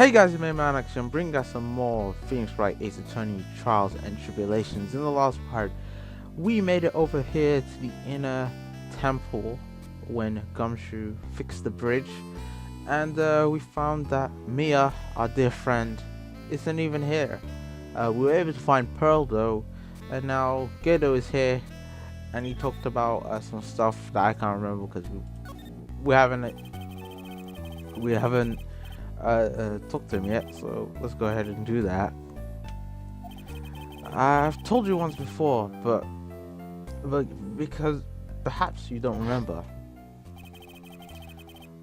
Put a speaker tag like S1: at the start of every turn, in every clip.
S1: Hey guys, it's me man Action, bring us some more Phoenix Wright Ace Attorney Trials and Tribulations. In the last part, we made it over here to the inner temple when Gumshoe fixed the bridge, and we found that Mia, our dear friend, isn't even here. We were able to find Pearl though, and now Gato is here, and he talked about some stuff that I can't remember because we haven't talked to him yet, so let's go ahead and do that. I've told you once before, but because perhaps you don't remember,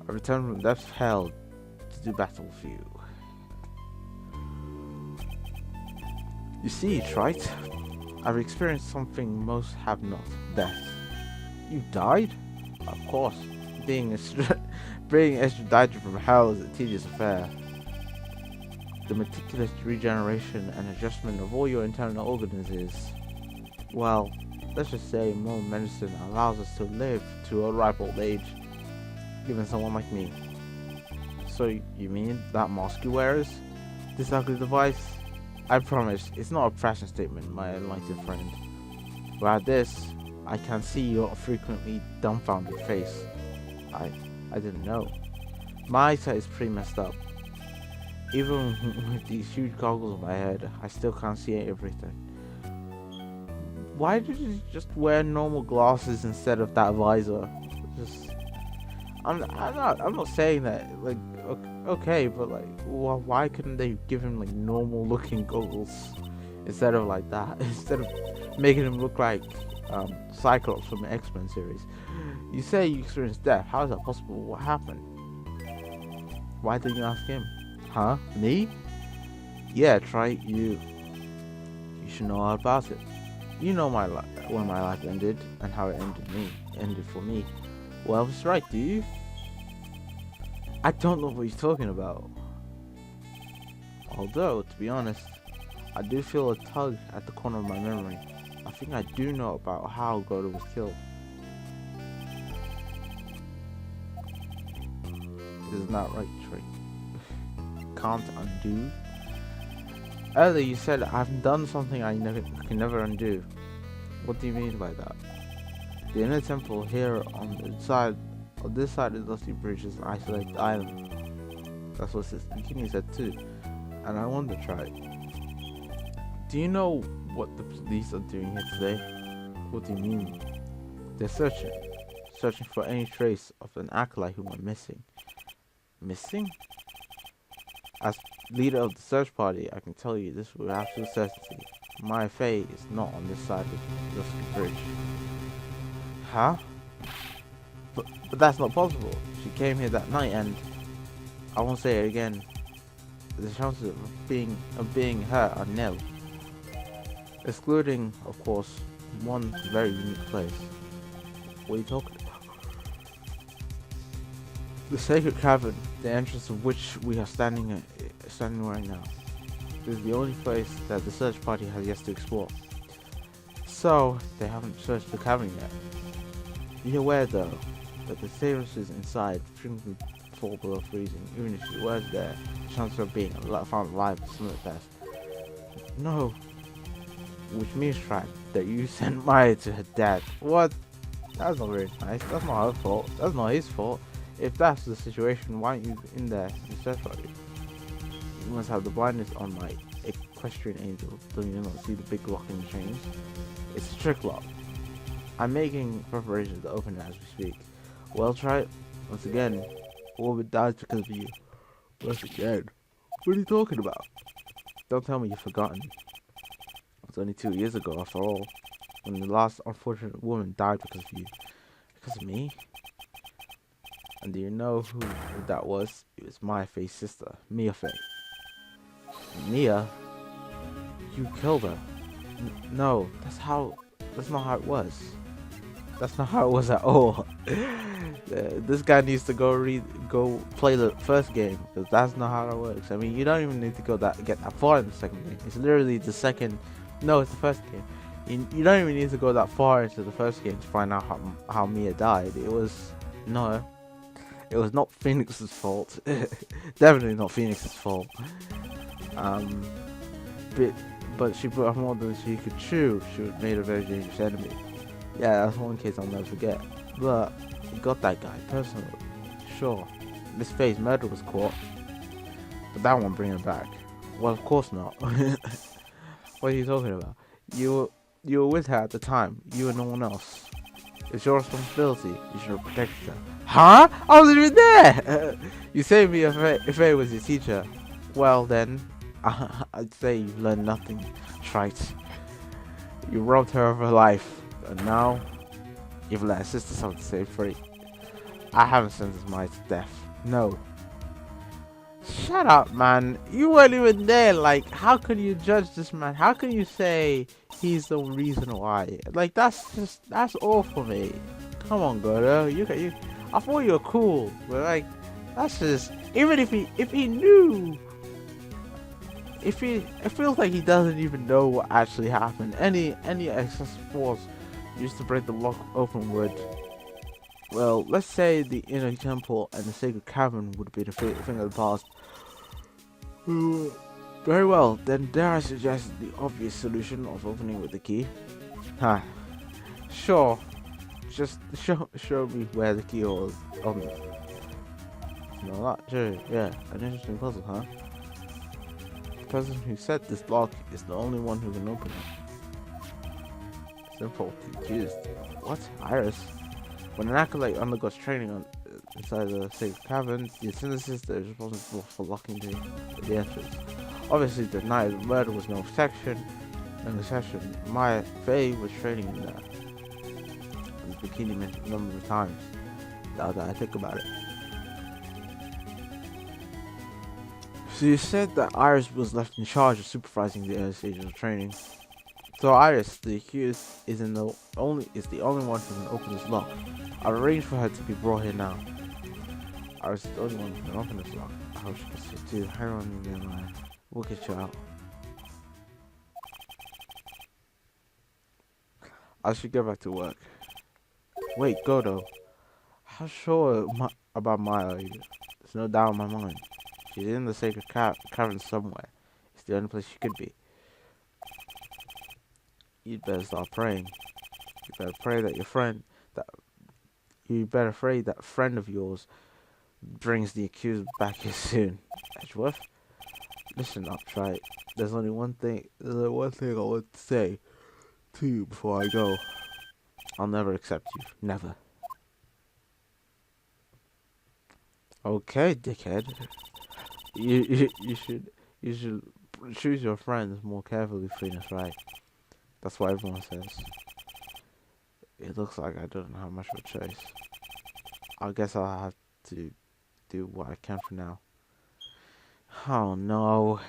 S1: I returned from the depths of hell to do battle with you. You see, Wright, I've experienced something most have not: death. You died? Of course. Being extradited from hell is a tedious affair. The meticulous regeneration and adjustment of all your internal organs is, well, let's just say modern medicine allows us to live to a ripe old age, even someone like me. So you mean that mask you wear is this ugly device? I promise, it's not a fashion statement, my enlightened friend. But at this, I can see your frequently dumbfounded face. I didn't know. My eyesight is pretty messed up. Even with these huge goggles on my head, I still can't see everything. Why did you just wear normal glasses instead of that visor? I'm not saying that, like, okay, but like, why couldn't they give him like normal looking goggles instead of like that? Instead of making him look like Cyclops from the X-Men series. You say you experienced death. How is that possible? What happened? Why didn't you ask him? Huh? Me? Yeah, try you. You should know all about it. You know when my life ended and how it ended for me. Well, it's right, do you? I don't know what he's talking about. Although, to be honest, I do feel a tug at the corner of my memory. I think I do know about how Godo was killed. Isn't that right, Trey? Can't undo? Earlier you said I've done something I can never undo. What do you mean by that? The inner temple here on this side of the Dusty Bridge is an isolated island. That's what Sister Bikini said too. And I want to try. Do you know what the police are doing here today? What do you mean? They're searching for any trace of an acolyte whom I'm missing. Missing? As leader of the search party, I can tell you this with absolute certainty. My Faye is not on this side of the Dusky Bridge. Huh? But that's not possible. She came here that night and I won't say it again. The chances of being her are nil. Excluding, of course, one very unique place. What are you talking about? The sacred cavern, the entrance of which we are standing right now, is the only place that the search party has yet to explore. So, they haven't searched the cavern yet. Be aware though, that the terraces inside frequently fall below freezing. Even if she was there, the chances of being found alive is slim at best. No. Which means, Track, that you sent Maya to her dad. What? That's not very nice. That's not her fault. That's not his fault. If that's the situation, why aren't you in there in search party? You must have the blindness on my equestrian angel. Don't you not see the big lock in the chains? It's a trick lock. I'm making preparations to open it as we speak. Well, try it. Once again, Orbit dies because of you. Once again? What are you talking about? Don't tell me you've forgotten. It was only 2 years ago, after all, when the last unfortunate woman died because of you. Because of me? And do you know who that was? It was my Faye's sister, Mia Faye. Mia? You killed her. No, that's not how it was. That's not how it was at all. This guy needs to go play the first game, because that's not how it works. I mean, you don't even need to get that far in the second game. It's literally the second. No, it's the first game. You don't even need to go that far into the first game to find out how Mia died. It was no. It was not Phoenix's fault. Definitely not Phoenix's fault. Um, but, but she put more than she could chew. She made a very dangerous enemy. Yeah, that's one case I'll never forget. But he got that guy personally. Sure, Miss Faye's murder was caught, but that won't bring her back. Well, of course not. What are you talking about? You were with her at the time. You and no one else. It's your responsibility. You should have protected her. Huh? I wasn't even there! You saved me if Faye was your teacher. Well then, I'd say you've learned nothing. Trite. You robbed her of her life, and now you've let her sister suffer to save free. I haven't sentenced Maya to death. No. Shut up, man. You weren't even there. Like, how can you judge this man? How can you say he's the reason why? Like, that's all for me. Come on, Godo. You. I thought you were cool, but like, that's just. Even if he knew. It feels like he doesn't even know what actually happened. Any excessive force used to break the lock open would. Well, let's say the inner temple and the sacred cavern would be the thing of the past. Very well, then dare I suggest the obvious solution of opening with the key? Huh. Sure. Just show me where the key was. No, that, sure, yeah, an interesting puzzle, huh? The person who set this lock is the only one who can open it. Simple. Confused. What? Iris? When an acolyte undergoes training inside the sacred cavern, the synesthete is responsible for locking the entrance. Obviously, the night of the murder was no exception. Maya Faye was training in there. This bikini mentioned a number of times. Now that I think about it. So you said that Iris was left in charge of supervising the early stages of training. So Iris, the accused, is the only one who can open this lock. I've arranged for her to be brought here now. Iris is the only one who can open this lock. I hope she can see too. Hang on again, man. We'll get you out. I should get back to work. Wait, Godo. How sure about Maya are you? There's no doubt in my mind. She's in the sacred cavern somewhere. It's the only place she could be. You'd better start praying. You better pray that that friend of yours brings the accused back here soon. Edgeworth, listen up, Wright. There's only one thing I want to say to you before I go. I'll never accept you. Never. Okay, dickhead. You should choose your friends more carefully, Phoenix, right? That's what everyone says. It looks like I don't have much of a choice. I guess I'll have to do what I can for now. Oh no.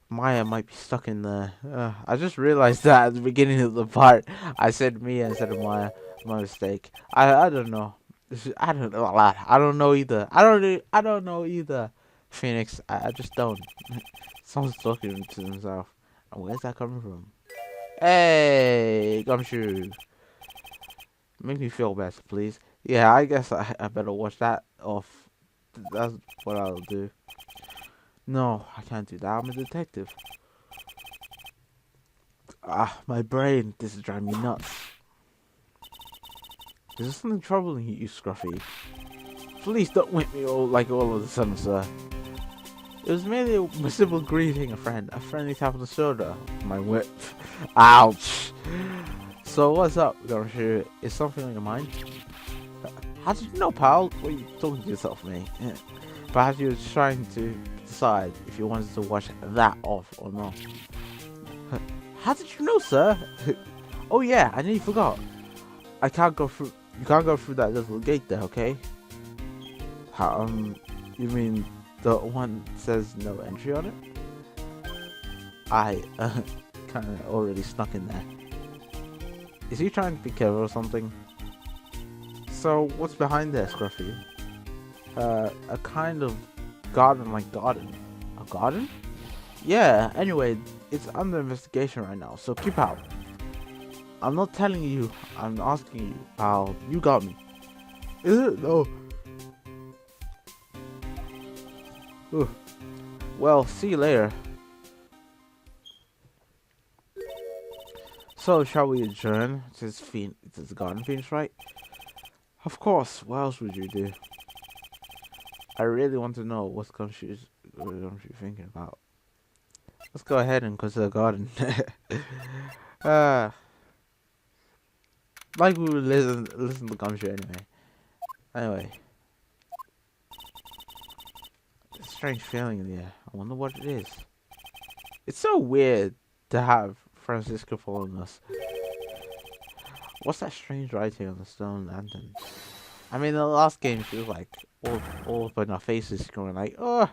S1: Maya might be stuck in there. I just realized that at the beginning of the part. I said Mia instead of Maya. My mistake. I don't know. I don't know. I don't know either. I don't know either. Phoenix. I just don't. Someone's talking to themselves. And where's that coming from? Hey, Gumshoe. Make me feel better, please. Yeah, I guess I better watch that off. That's what I'll do. No, I can't do that. I'm a detective. My brain. This is driving me nuts. Is there something troubling you, Scruffy? Please don't whip me all of a sudden, sir. It was merely a simple greeting, a friendly tap on the shoulder. My whip. Ouch. So what's up, Gumshoe? Is something on your mind? How did you know, pal? What are you talking to yourself, mate? Perhaps you were trying to decide if you wanted to watch that off or not. How did you know, sir? Oh yeah, I nearly forgot. I can't go through. You can't go through that little gate there, okay? You mean the one that says no entry on it? I kind of already snuck in there. Is he trying to be clever or something? So what's behind there, Scruffy? A kind of garden-like garden. A garden? Yeah, anyway, it's under investigation right now, so keep out. I'm not telling you, I'm asking you, pal. You got me. Is it? No. Ooh. Well, see you later. So, shall we adjourn? To the garden fiends, right? Of course. What else would you do? I really want to know what Gumshoe's thinking about. Let's go ahead and go to the garden. uh, like we would listen to Gumshoe anyway. Anyway, a strange feeling in the air. I wonder what it is. It's so weird to have Francisco following us. What's that strange writing on the stone lantern? I mean, in the last game she was like all up in our faces, going like, "Oh,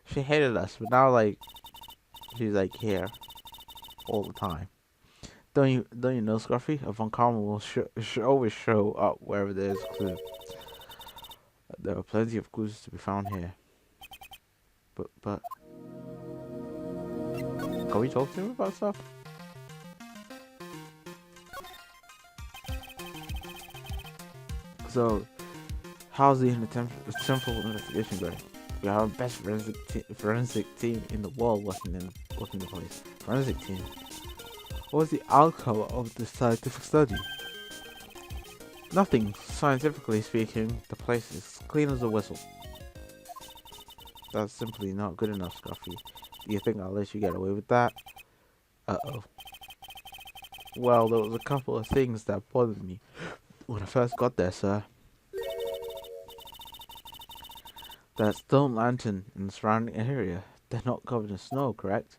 S1: she hated us," but now like she's like here all the time. Don't you know, Scruffy? A Von Karma will always show up wherever there's a clue. There are plenty of clues to be found here. But can we talk to him about stuff? So, how's the temple investigation going? We have our best forensic team in the world working the place. Forensic team. What was the outcome of the scientific study? Nothing. Scientifically speaking, the place is clean as a whistle. That's simply not good enough, Scruffy. Do you think I'll let you get away with that? Uh-oh. Well, there was a couple of things that bothered me when I first got there, sir. That stone lantern in the surrounding area, they're not covered in snow, correct?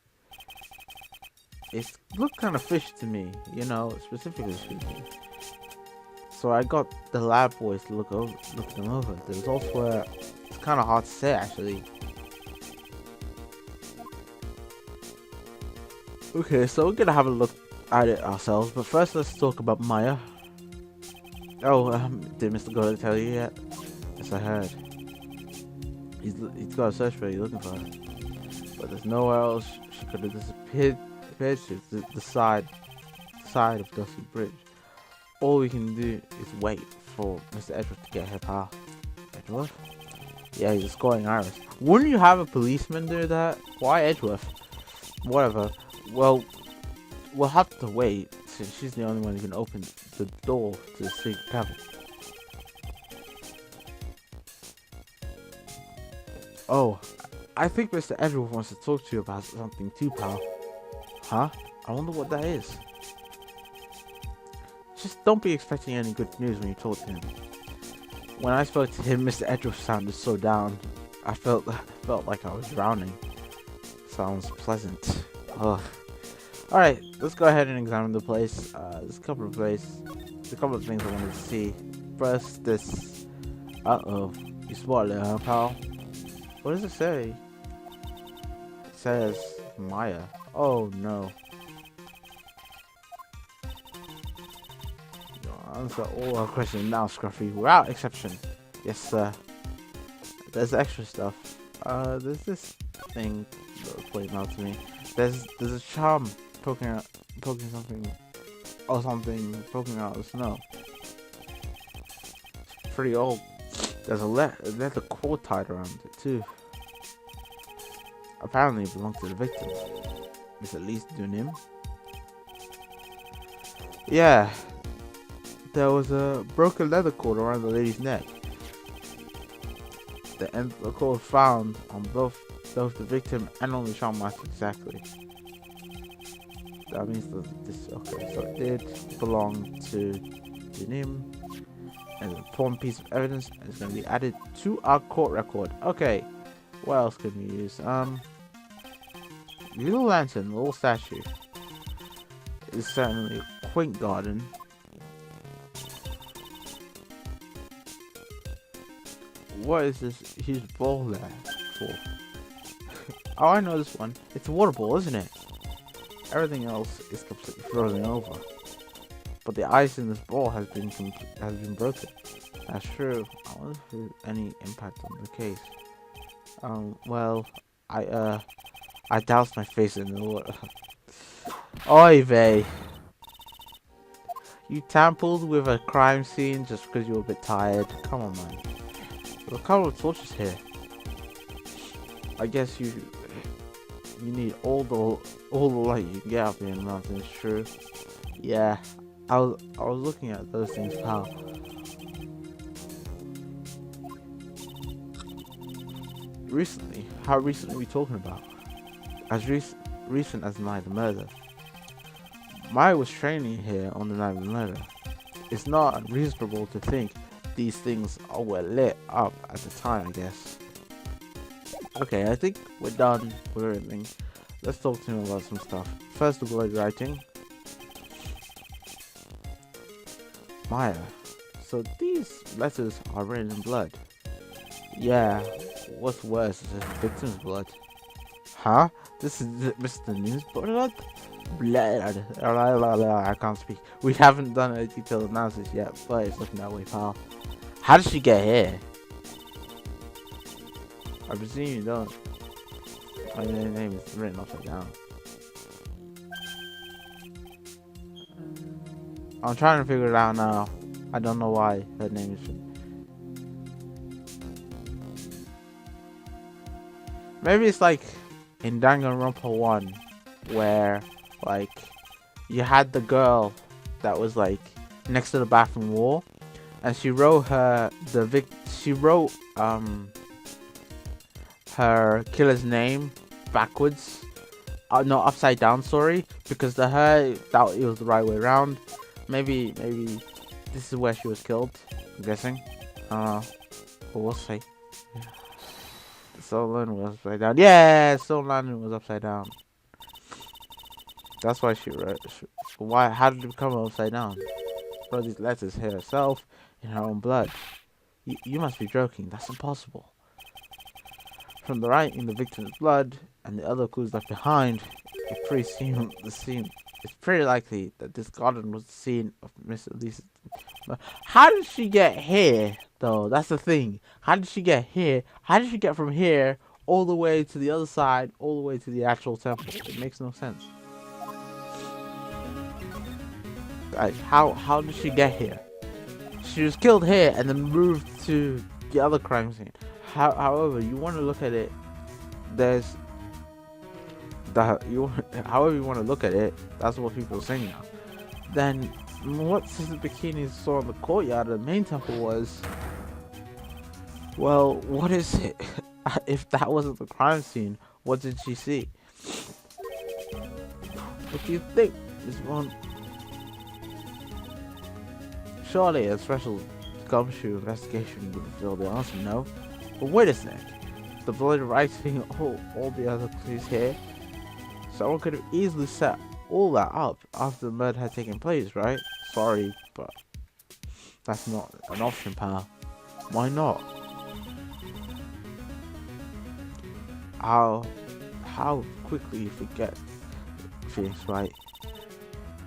S1: It looked kind of fishy to me, you know, specifically speaking. So I got the lab boys to look them over. The results were, it's kind of hard to say actually. Okay, so we're gonna have a look at it ourselves, but first let's talk about Maya. Oh, did Mr. Goddard tell you yet? Yes, I heard. He's got a search for you looking for her, but there's nowhere else she could have disappeared to. The side of Dusty Bridge. All we can do is wait for Mr. Edgeworth to get here, pal. Edgeworth? Yeah, he's a scoring iris. Wouldn't you have a policeman do that? Why Edgeworth? Whatever. Well, we'll have to wait since she's the only one who can open the door to the secret cavern. Oh, I think Mr. Edgeworth wants to talk to you about something too, pal. Huh? I wonder what that is. Just don't be expecting any good news when you talk to him. When I spoke to him, Mr. Edgeworth sounded so down. I felt like I was drowning. Sounds pleasant. Ugh. Alright, let's go ahead and examine the place. There's a couple of things I wanted to see. First, this. Uh-oh. You spotted it, huh, pal? What does it say? It says Maya. Oh no. Answer all our questions now, Scruffy, without exception. Yes, sir. There's extra stuff. There's this thing that was pointing out to me. There's a charm poking something poking out of the snow. It's pretty old. There's a leather cord tied around it too. Apparently it belonged to the victim. Is at least Dunim? Yeah. There was a broken leather cord around the lady's neck. The end of the cord found on both the victim and on the charm match exactly. That means that this, okay, so it did belong to Dunim. And it's an important piece of evidence, and it's going to be added to our court record. Okay, what else can we use? Little lantern, little statue. It's certainly a quaint garden. What is this huge ball there for? Oh, I know this one. It's a water ball, isn't it? Everything else is completely frozen over. But the ice in this ball has been broken. That's true. I wonder if there's any impact on the case. Well, I doused my face in the water. Oy vey. You tampered with a crime scene just because you were a bit tired. Come on, man. There's a couple of torches here. I guess you need all the light you can get up here in the mountains. True. Yeah. I was looking at those things, pal. Recently? How recently are we talking about? As recent as the night of the murder. Mai was training here on the night of the murder. It's not unreasonable to think these things were lit up at the time, I guess. Okay, I think we're done with everything. Let's talk to him about some stuff. First, the blood writing. Maya. So these letters are written in blood. Yeah, what's worse is the victim's blood. Huh? This is Mr. News blood? Blood. I can't speak. We haven't done a detailed analysis yet, but it's looking that way, pal. How did she get here? I presume you don't. My name is written upside down. I'm trying to figure it out now. I don't know why her name is. Maybe it's like in Danganronpa 1, where like you had the girl that was like next to the bathroom wall, and she wrote her her killer's name backwards. No, upside down. Sorry, because to her that it was the right way around. Maybe this is where she was killed. I'm guessing. But we'll see. Soul London was upside down. Yeah, Soul London was upside down. That's why she wrote. Why? How did it become upside down? Wrote these letters here herself in her own blood. You must be joking. That's impossible. From the right in the victim's blood and the other clues left behind, it's pretty likely that this garden was the scene of Miss Elisa's. How did she get here, though? That's the thing. How did she get here? How did she get from here all the way to the other side, all the way to the actual temple? It makes no sense. Like, how did she get here? She was killed here and then moved to the other crime scene. However, you want to look at it, however you want to look at it, that's what people are saying now. Then, what Sister Bikini saw in the courtyard of the main temple was, well, what is it? If that wasn't the crime scene, what did she see? What do you think, Miss Vaughn? Surely a special gumshoe investigation would reveal the answer, no? But wait a sec. The blood writing, all the other clues here. Someone could have easily set all that up after the murder had taken place, right? Sorry, but that's not an option, pal. Why not? How quickly you forget things, right?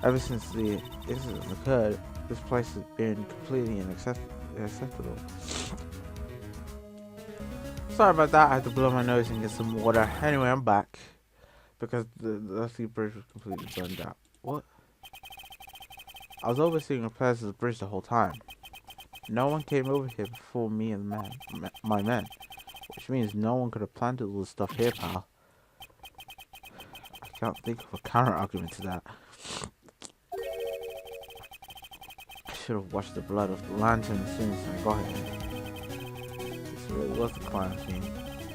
S1: Ever since the incident occurred, this place has been completely unacceptable. Sorry about that, I had to blow my nose and get some water. Anyway, I'm back. Because the bridge was completely burned out. What? I was overseeing repairs to the bridge the whole time. No one came over here before me and my men. Which means no one could have planted all this stuff here, pal. I can't think of a counter argument to that. I should have washed the blood off the lantern as soon as I got here. This really was the crime scene.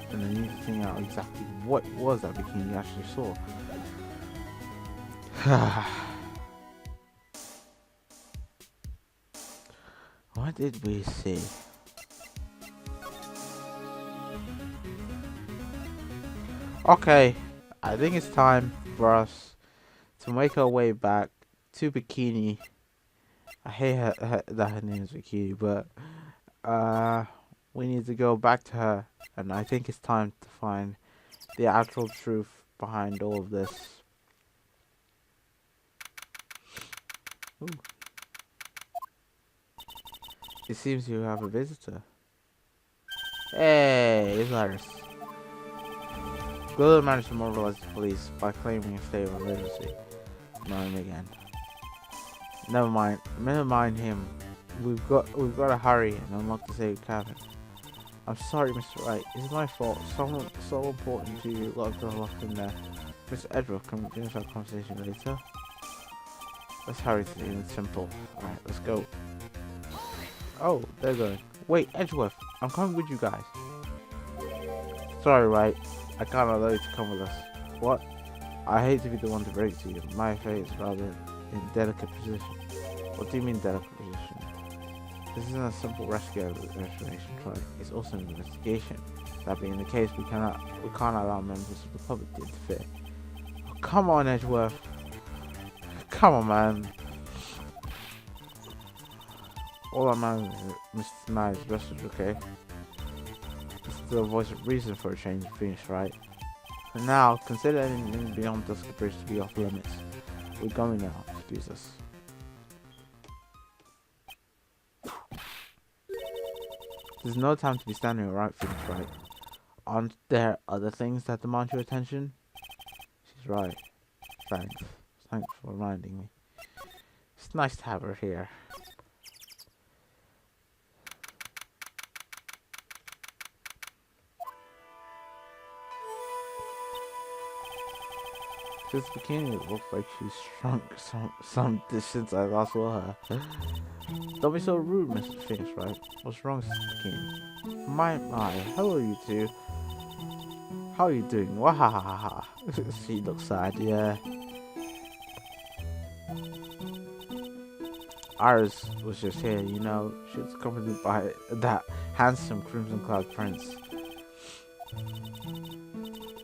S1: And I need to figure out exactly what was that bikini actually saw. What did we see? Okay, I think it's time for us to make our way back to Bikini. I hate that her name is Bikini, but we need to go back to her, and I think it's time to find the actual truth behind all of this. Ooh. It seems you have a visitor. Hey, it's Iris. Gorilla managed to mobilize the police by claiming a state of emergency. Not him again. Never mind him. We've got to hurry and unlock the safe cabin. I'm sorry, Mr. Wright. It's my fault. Someone so important to you locked in there. Mr. Edward, can we finish our conversation later? Let's hurry to the end. Simple. Alright, let's go. Oh, they're going. Wait, Edgeworth, I'm coming with you guys. Sorry, Wright. I can't allow you to come with us. What? I hate to be the one to break to you. My fate is rather in delicate position. What do you mean delicate position? This isn't a simple rescue restoration try. It's also an investigation. That being the case, we can't allow members of the public to interfere. Oh, come on, Edgeworth. Come on, man. All that matters is Mr. Nye is rested, okay? This is the voice of reason for a change of Phoenix, right? For now, consider anything beyond Dusky Bridge to be off limits. We're going now. Excuse us. There's no time to be standing around, Phoenix, right? Aren't there other things that demand your attention? She's right. Thanks. Thanks for reminding me. It's nice to have her here. This bikini looks like she's shrunk some distance I last saw her. Don't be so rude, Mr. Phoenix, right? What's wrong, Sister Bikini? My, hello you two. How are you doing? Wahahaha. She looks sad, yeah. Iris was just here, you know. She was accompanied by that handsome Crimson Cloud Prince.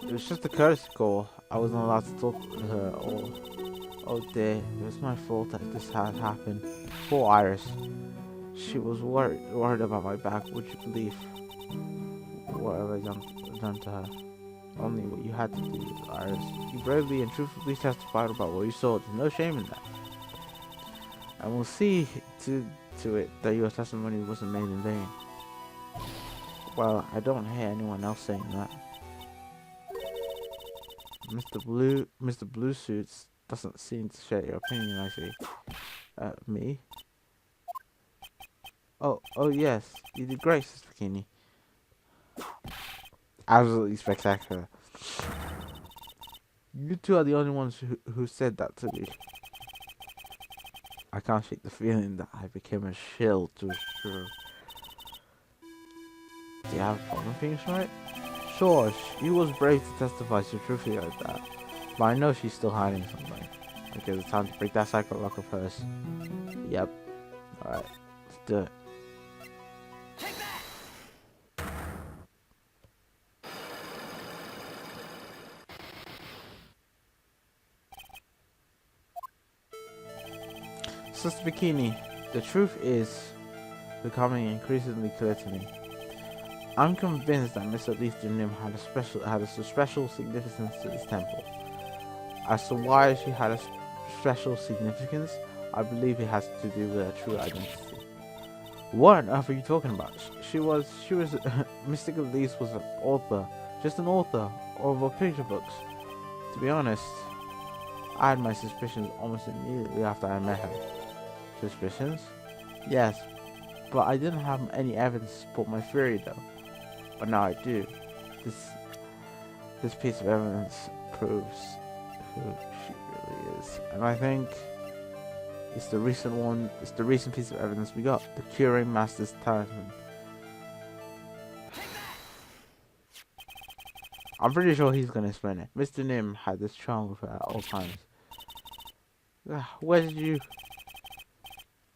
S1: It was just a courtesy call. I wasn't allowed to talk with her or... Oh dear, it was my fault that this had happened. Poor Iris. She was worried about my back, would you believe? What have I done to her? Only what you had to do, Iris. You bravely and truthfully testified about what you saw. There's no shame in that. And we'll see to it that your testimony wasn't made in vain. Well, I don't hear anyone else saying that. Mr. Blue Suits doesn't seem to share your opinion, I see. Me? Oh yes, you did great, Sister Bikini. Absolutely spectacular. You two are the only ones who said that to me. I can't shake the feeling that I became a shield to assure. Do you have a problem, Phoenix, right? Sure, she was brave to testify so truthfully like that. But I know she's still hiding something. Okay, it's time to break that cycle lock of hers. Yep. Alright, let's do it. Sister Bikini, the truth is becoming increasingly clear to me. I'm convinced that Mr. Leaf Nim had a special significance to this temple. As to why she had a special significance, I believe it has to do with her true identity. What on earth are you talking about? She was Mystical Leaf was an author, just an author of picture books. To be honest, I had my suspicions almost immediately after I met her. Suspicions? Yes, but I didn't have any evidence to support my theory though. But now I do. This piece of evidence proves who she really is. And I think it's the recent piece of evidence we got. The Curing Master's talisman. I'm pretty sure he's gonna explain it. Mr. Nim had this charm with her at all times. Where did you...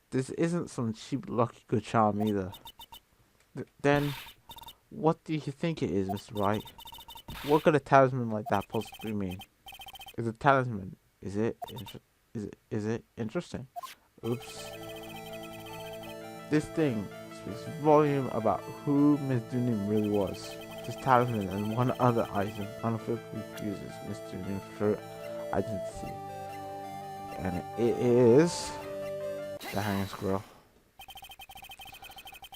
S1: This isn't some cheap lucky good charm either. Then... What do you think it is, Mr. Wright? What could a talisman like that possibly mean? Is a talisman? Is it interesting? Oops. This thing speaks volume about who Miss Dunim really was. This talisman and one other item unequivocally fuses Miss Dunim's true identity, and it is the hanging scroll.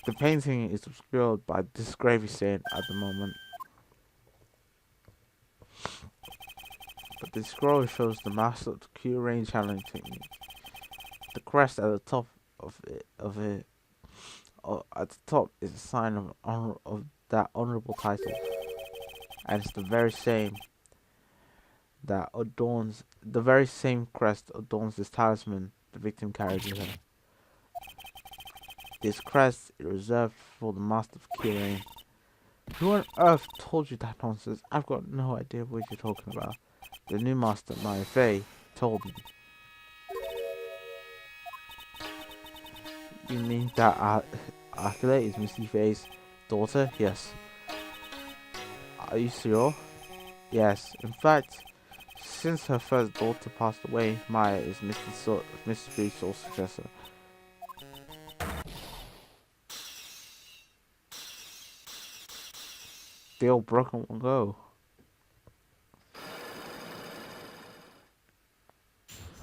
S1: The painting is obscured by this gravy stain at the moment, but the scroll shows the master of the Q-range channeling technique. The crest at the top of it, at the top is a sign of that honorable title, and it's the very same crest adorns this talisman the victim carried with her. This crest is reserved for the Master of Kirin. Who on earth told you that nonsense? I've got no idea what you're talking about. The new Master, Maya Fei, told me. You mean that Akela is Misty Fei's daughter? Yes. Are you sure? Yes. In fact, since her first daughter passed away, Maya is Mystery Soul's successor. They all broke in one go.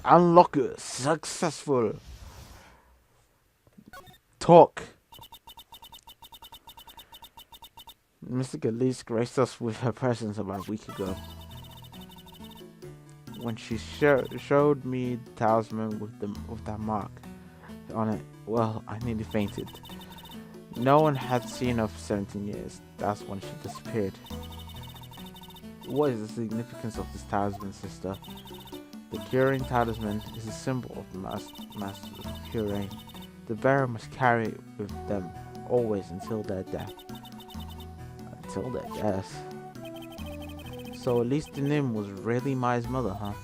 S1: Unlocker successful. Talk. Mystic Elise graced us with her presence about a week ago. When she showed me the talisman with that mark on it, well, I nearly fainted. No one had seen her for 17 years. That's when she disappeared. What is the significance of this talisman, sister? The Kirin talisman is a symbol of the Master of Kirin. The bearer must carry it with them always until their death. Until their death? So at least the Nim was really Maya's mother, huh?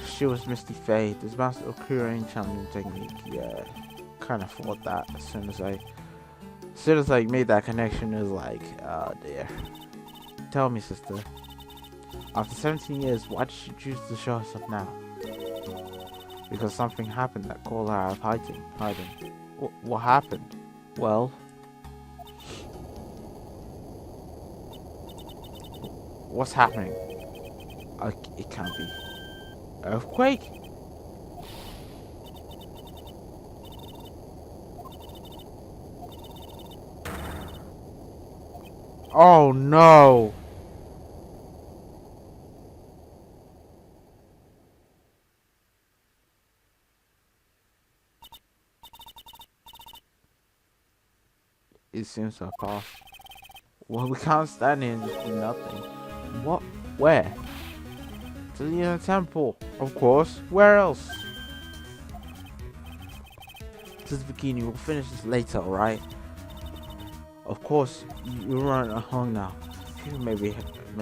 S1: She was Misty Fei, this Master of Kirin channeling technique. Yeah, kind of thought that as soon as I made that connection. It was like, oh dear. Tell me, sister. After 17 years, why did she choose to show herself now? Because something happened that called her out of hiding. What happened? Well, what's happening? It can't be. Earthquake? Oh no! It seems to have passed. Well, we can't stand here and just do nothing. What? Where? To the inner temple. Of course. Where else? Says Bikini, we'll finish this later, alright? Of course, you're running along now. You may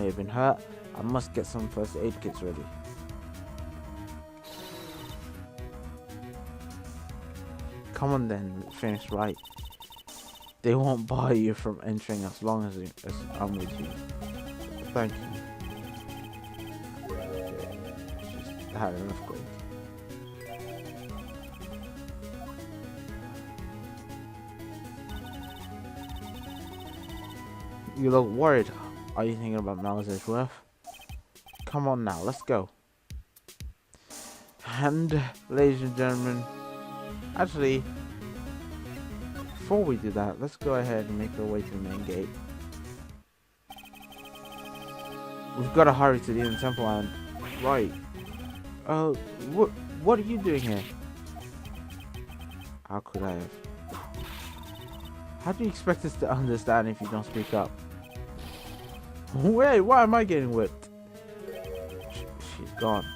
S1: have been hurt. I must get some first aid kits ready. Come on then, finish right. They won't bar you from entering as long as I'm with you. Thank you. Just had an earthquake. You look worried. Are you thinking about Malazar's worth? Come on now, let's go. And, ladies and gentlemen, actually, before we do that, let's go ahead and make our way to the main gate. We've got to hurry to the inner temple and... Right. What are you doing here? How could I have? How do you expect us to understand if you don't speak up? Wait, why am I getting whipped? She's gone.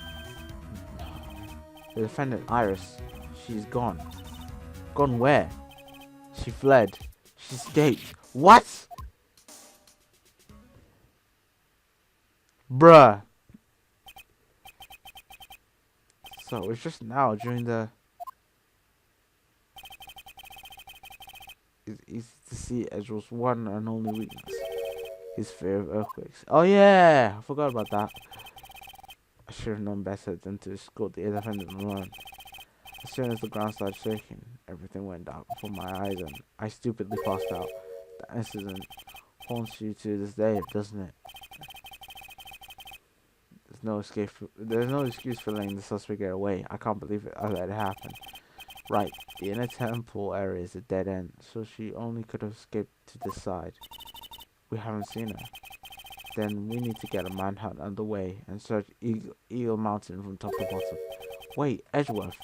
S1: The defendant, Iris. She's gone. Gone where? She fled. She escaped. What? Bruh. So it's just now during the... It's easy to see Ezreal's one and only weakness. His fear of earthquakes. Oh yeah! I forgot about that. I should have known better than to escort the defendant alone. As soon as the ground started shaking, everything went dark before my eyes and I stupidly passed out. That incident haunts you to this day, doesn't it? There's no excuse for letting the suspect get away. I can't believe I let it happen. Right, the inner temple area is a dead end, so she only could have escaped to this side. We haven't seen her. Then we need to get a manhunt underway and search Eagle Mountain from top to bottom. Wait, Edgeworth.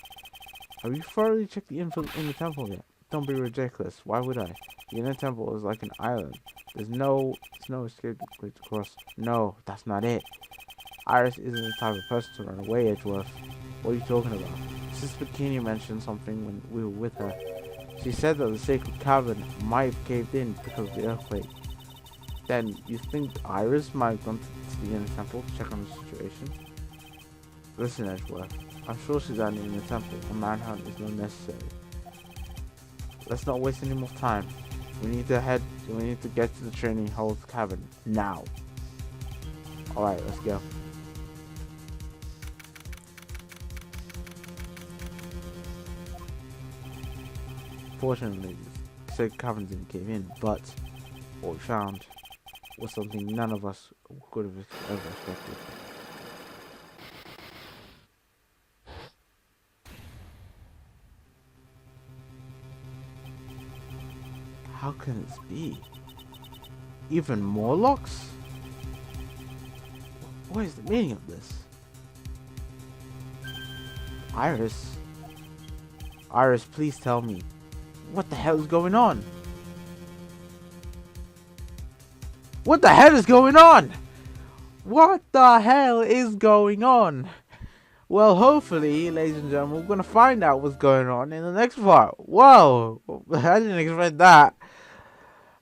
S1: Have you thoroughly checked the info in the temple yet? Don't be ridiculous. Why would I? The inner temple is like an island. There's no escape to cross. No, that's not it. Iris isn't the type of person to run away, Edgeworth. What are you talking about? Sister Bikini mentioned something when we were with her. She said that the sacred cavern might have caved in because of the earthquake. Then, you think Iris might have gone to the inner temple to check on the situation? Listen, Edgeworth. I'm sure she's at the inner temple. A manhunt is not necessary. Let's not waste any more time. We need to get to the training hall's cavern now. Alright, let's go. Fortunately, the sacred cavern didn't cave in, but what we found was something none of us could have ever expected. How can this be? Even more locks? What is the meaning of this? Iris? Iris, please tell me. What the hell is going on? What the hell is going on? What the hell is going on? Well, hopefully, ladies and gentlemen, we're going to find out what's going on in the next part. Whoa! I didn't expect that.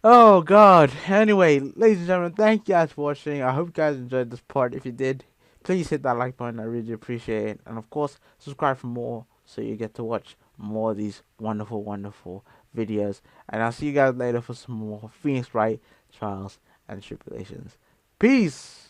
S1: Oh, God. Anyway, ladies and gentlemen, thank you guys for watching. I hope you guys enjoyed this part. If you did, please hit that like button. I really appreciate it. And, of course, subscribe for more so you get to watch more of these wonderful, wonderful videos. And I'll see you guys later for some more Phoenix Wright Trials and Tribulations. Peace!